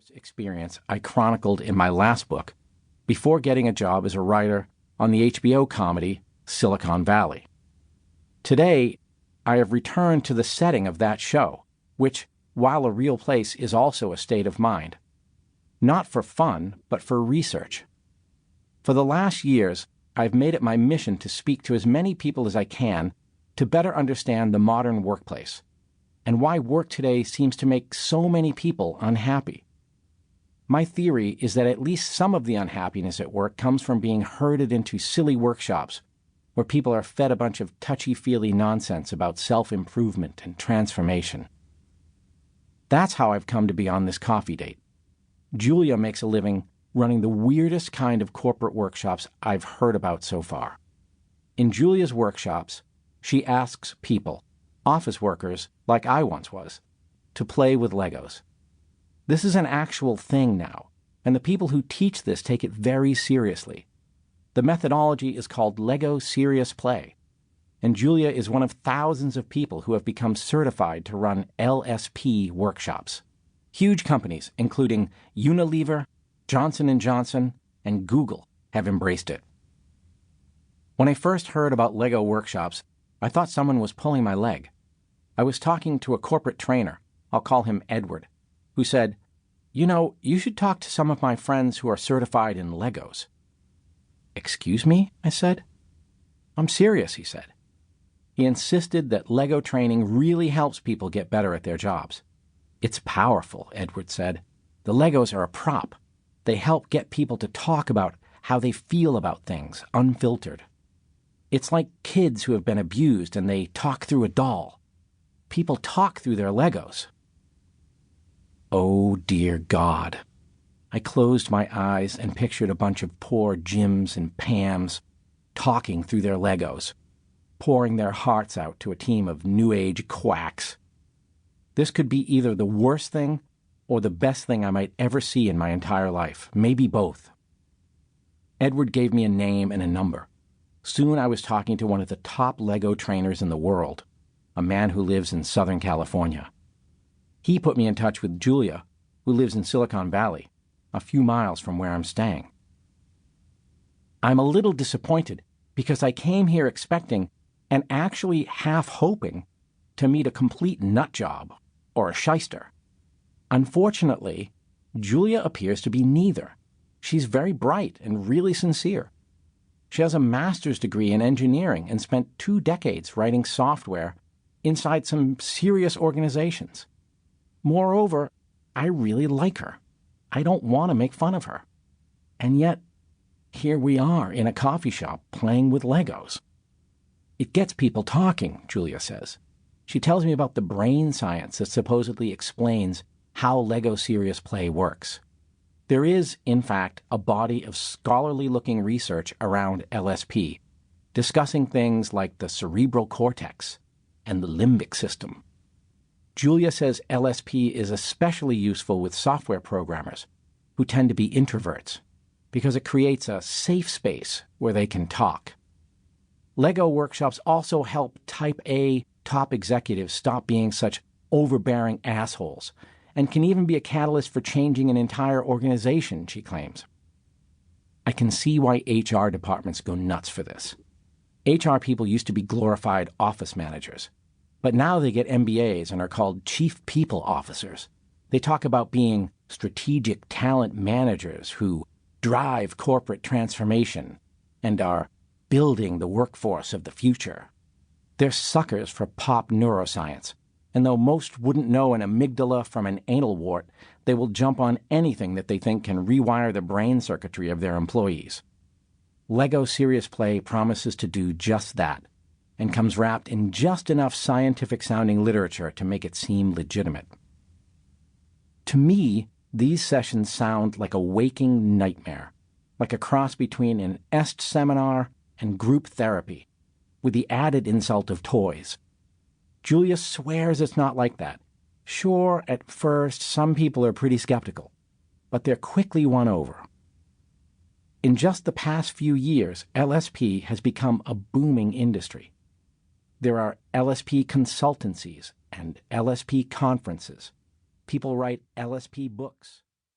first experience I chronicled in my last book before getting a job as a writer on the HBO comedy Silicon Valley. Today, I have returned to the setting of that show, which, while a real place, is also a state of mind. Not for fun, but for research. For the last years, I've made it my mission to speak to as many people as I can to better understand the modern workplace and why work today seems to make so many people unhappy. My theory is that at least some of the unhappiness at work comes from being herded into silly workshops where people are fed a bunch of touchy-feely nonsense about self-improvement and transformation. That's how I've come to be on this coffee date. Julia makes a living running the weirdest kind of corporate workshops I've heard about so far. In Julia's workshops, she asks people, office workers like I once was, to play with Legos. This is an actual thing now, and the people who teach this take it very seriously. The methodology is called Lego Serious Play, and Julia is one of thousands of people who have become certified to run LSP workshops. Huge companies, including Unilever, Johnson & Johnson, and Google, have embraced it. When I first heard about Lego workshops, I thought someone was pulling my leg. I was talking to a corporate trainer, I'll call him Edward, who said, "You should talk to some of my friends who are certified in Legos." "Excuse me?" I said. "I'm serious," he said. He insisted that Lego training really helps people get better at their jobs. "It's powerful," Edward said. "The Legos are a prop. They help get people to talk about how they feel about things, unfiltered. It's like kids who have been abused and they talk through a doll. People talk through their Legos." Oh, dear God. I closed my eyes and pictured a bunch of poor Jims and Pams talking through their Legos, pouring their hearts out to a team of New Age quacks. This could be either the worst thing or the best thing I might ever see in my entire life, maybe both. Edward gave me a name and a number. Soon I was talking to one of the top Lego trainers in the world, a man who lives in Southern California. He put me in touch with Julia, who lives in Silicon Valley, a few miles from where I'm staying. I'm a little disappointed because I came here expecting, and actually half hoping, to meet a complete nutjob or a shyster. Unfortunately, Julia appears to be neither. She's very bright and really sincere. She has a master's degree in engineering and spent 2 decades writing software inside some serious organizations. Moreover, I really like her. I don't want to make fun of her. And yet, here we are in a coffee shop playing with Legos. "It gets people talking," Julia says. She tells me about the brain science that supposedly explains how Lego Serious Play works. There is, in fact, a body of scholarly-looking research around LSP, discussing things like the cerebral cortex and the limbic system. Julia says LSP is especially useful with software programmers, who tend to be introverts, because it creates a safe space where they can talk. Lego workshops also help Type A top executives stop being such overbearing assholes, and can even be a catalyst for changing an entire organization, she claims. I can see why HR departments go nuts for this. HR people used to be glorified office managers, but now they get MBAs and are called chief people officers. They talk about being strategic talent managers who drive corporate transformation and are building the workforce of the future. They're suckers for pop neuroscience, and though most wouldn't know an amygdala from an anal wart, they will jump on anything that they think can rewire the brain circuitry of their employees. Lego Serious Play promises to do just that, and comes wrapped in just enough scientific-sounding literature to make it seem legitimate. To me, these sessions sound like a waking nightmare, like a cross between an EST seminar and group therapy, with the added insult of toys. Julia swears it's not like that. Sure, at first, some people are pretty skeptical, but they're quickly won over. In just the past few years, LSP has become a booming industry. There are LSP consultancies and LSP conferences. People write LSP books.